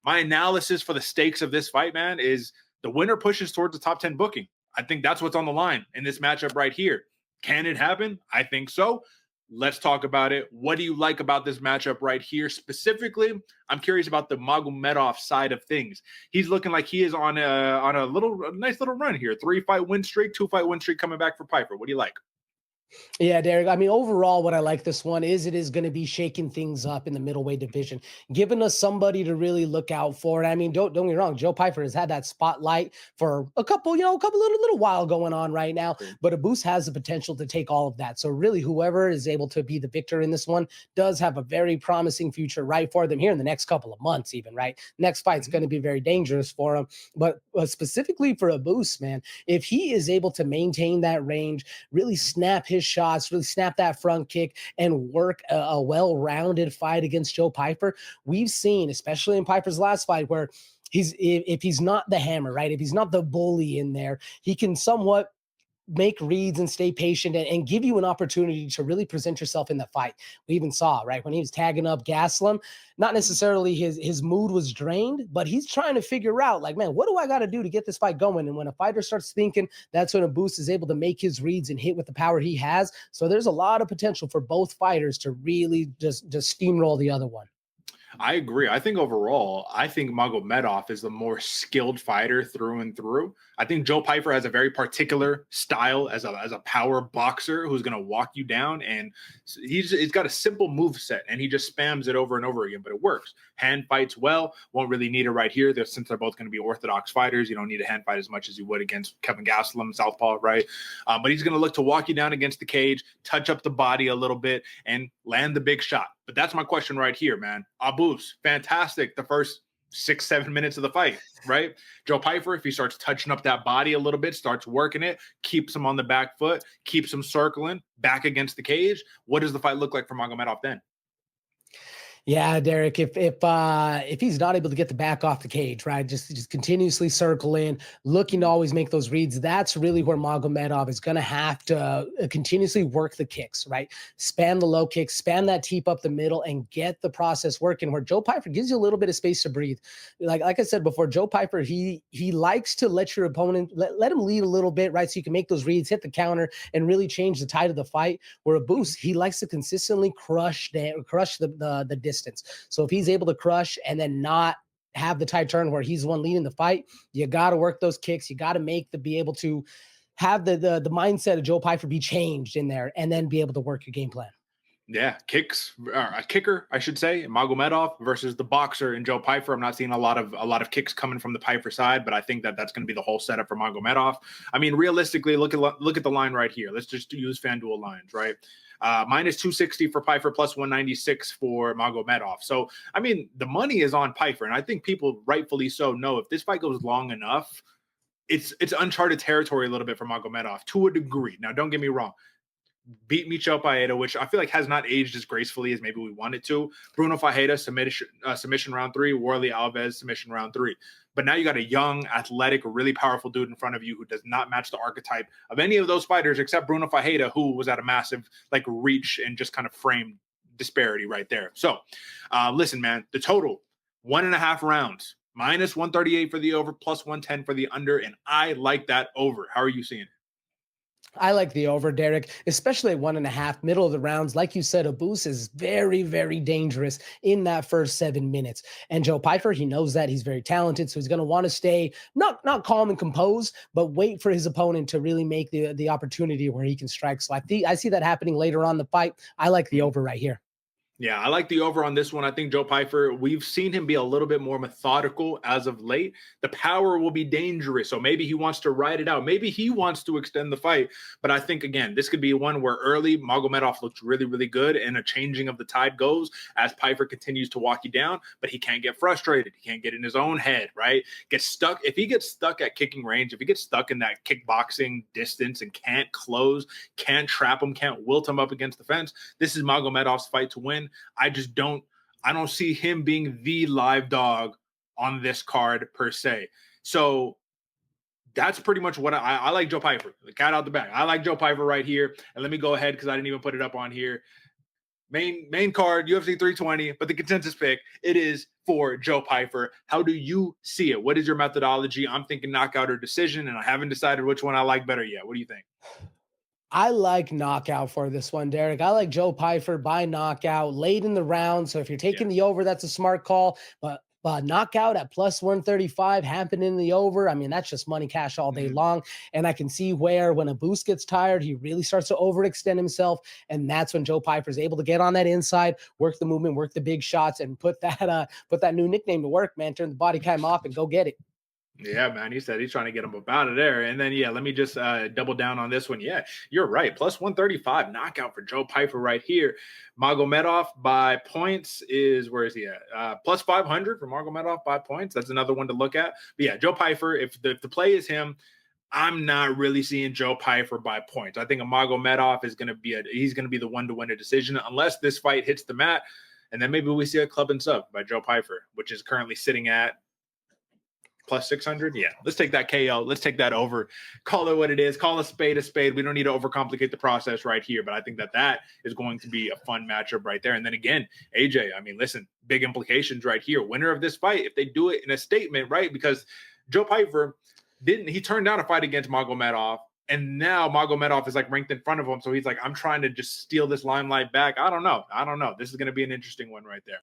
my analysis for the stakes of this fight, man, is the winner pushes towards the top 10 booking. I think that's what's on the line in this matchup right here. Can it happen? I think so. Let's talk about it. What do you like about this matchup right here? Specifically, I'm curious about the Magomedov side of things. He's looking like he is on a nice little run here. 3-fight win streak, 2-fight win streak coming back for Pyfer. What do you like? Yeah, Derek. I mean, overall, what I like this one is it is going to be shaking things up in the middleweight division, giving us somebody to really look out for. And I mean, don't get me wrong, Joe Pyfer has had that spotlight for a couple little while going on right now. But Abus has the potential to take all of that. So really, whoever is able to be the victor in this one does have a very promising future right for them here in the next couple of months, even right. Next fight's going to be very dangerous for him. But specifically for Abus, man, if he is able to maintain that range, really snap his shots, really snap that front kick, and work a well-rounded fight against Joe Pyfer. We've seen, especially in Pyfer's last fight, where if he's not the hammer, right? If he's not the bully in there, he can somewhat make reads and stay patient and give you an opportunity to really present yourself in the fight. We even saw, right, when he was tagging up Gaslam, not necessarily his mood was drained, but he's trying to figure out, like, man, what do I got to do to get this fight going? And when a fighter starts thinking, that's when Abus is able to make his reads and hit with the power he has. So there's a lot of potential for both fighters to really just steamroll the other one. I agree. I think overall, I think Magomedov is the more skilled fighter through and through. I think Joe Pyfer has a very particular style as a power boxer who's going to walk you down, and he's got a simple move set, and he just spams it over and over again, but it works. Hand fights well, won't really need it right here. Since they're both going to be orthodox fighters, you don't need a hand fight as much as you would against Kevin Gastelum, southpaw, right? But he's going to look to walk you down against the cage, touch up the body a little bit, and land the big shot. But that's my question right here, man. Abus, fantastic the first 6-7 minutes of the fight, right? Joe Pyfer, if he starts touching up that body a little bit, starts working it, keeps him on the back foot, keeps him circling back against the cage, what does the fight look like for Magomedov then? Yeah, Derek, if he's not able to get the back off the cage, right, just continuously circle in, looking to always make those reads, that's really where Magomedov is going to have to continuously work the kicks, right? Spam the low kicks, spam that teep up the middle, and get the process working, where Joe Pyfer gives you a little bit of space to breathe. Like I said before, Joe Pyfer, he likes to let your opponent, let him lead a little bit, right, so you can make those reads, hit the counter, and really change the tide of the fight, where Abus, he likes to consistently crush the distance. So if he's able to crush and then not have the tide turn where he's the one leading the fight, you got to work those kicks. You got to be able to have the mindset of Joe Pyfer be changed in there, and then be able to work your game plan. Yeah, a kicker, I should say, Magomedov versus the boxer in Joe Pyfer. I'm not seeing a lot of kicks coming from the Pyfer side, but I think that's going to be the whole setup for Magomedov. I mean, realistically, look at the line right here. Let's just use FanDuel lines, right? Minus 260 for Pyfer, plus 196 for Magomedov. So, I mean, the money is on Pyfer, and I think people rightfully so know if this fight goes long enough, it's uncharted territory a little bit for Magomedov to a degree. Now, don't get me wrong. Beat Michel Paeta, which I feel like has not aged as gracefully as maybe we wanted to. Bruno Fajeda, submission round 3. Warley Alves, submission round 3. But now you got a young, athletic, really powerful dude in front of you who does not match the archetype of any of those fighters except Bruno Fajeda, who was at a massive reach and just kind of frame disparity right there. So listen, man, the total, 1.5 rounds, minus 138 for the over, plus 110 for the under, and I like that over. How are you seeing it? I like the over, Derek, especially at 1.5, middle of the rounds. Like you said, Abus is very, very dangerous in that first 7 minutes. And Joe Pyfer, he knows that. He's very talented, so he's going to want to stay not calm and composed, but wait for his opponent to really make the opportunity where he can strike. So I see that happening later on in the fight. I like the over right here. Yeah, I like the over on this one. I think Joe Pyfer, we've seen him be a little bit more methodical as of late. The power will be dangerous, so maybe he wants to ride it out. Maybe he wants to extend the fight. But I think, again, this could be one where early Magomedov looks really, really good, and a changing of the tide goes as Pyfer continues to walk you down, but he can't get frustrated. He can't get in his own head, right? Get stuck. If he gets stuck at kicking range, if he gets stuck in that kickboxing distance and can't close, can't trap him, can't wilt him up against the fence, this is Magomedov's fight to win. I don't see him being the live dog on this card per se. So that's pretty much what I like. Joe Pyfer, the cat out the bag. I like Joe Pyfer right here. And let me go ahead, because I didn't even put it up on here. main card, UFC 320, but the consensus pick, it is for Joe Pyfer. How do you see it? What is your methodology? I'm thinking knockout or decision, and I haven't decided which one I like better yet. What do you think? I like knockout for this one, Derek. I like Joe Pyfer by knockout late in the round. So if you're Yeah. taking the over, that's a smart call. But knockout at plus 135 happen in the over. I mean, that's just money cash all day long. And I can see where when a boost gets tired, he really starts to overextend himself. And that's when Joe Piper is able to get on that inside, work the movement, work the big shots, and put that new nickname to work, man. Turn the body cam off and go get it. Yeah, man. He said he's trying to get him up out of there. And then, yeah, let me just double down on this one. Yeah, you're right. Plus 135 knockout for Joe Pyfer right here. Magomedov by points is, where is he at? Plus 500 for Magomedov by points. That's another one to look at. But yeah, Joe Pyfer, if the play is him, I'm not really seeing Joe Pyfer by points. I think a Magomedov is going to be he's going to be the one to win a decision unless this fight hits the mat. And then maybe we see a club and sub by Joe Pyfer, which is currently sitting at plus 600. Yeah, let's take that KO. Let's take that over. Call it what it is. Call a spade a spade. We don't need to overcomplicate the process right here, but I think that is going to be a fun matchup right there. And then again, AJ, I mean, listen, big implications right here. Winner of this fight, if they do it in a statement, right? Because Joe Pyfer he turned down a fight against Magomedov, and now Magomedov is like ranked in front of him. So he's like, I'm trying to just steal this limelight back. I don't know. This is going to be an interesting one right there.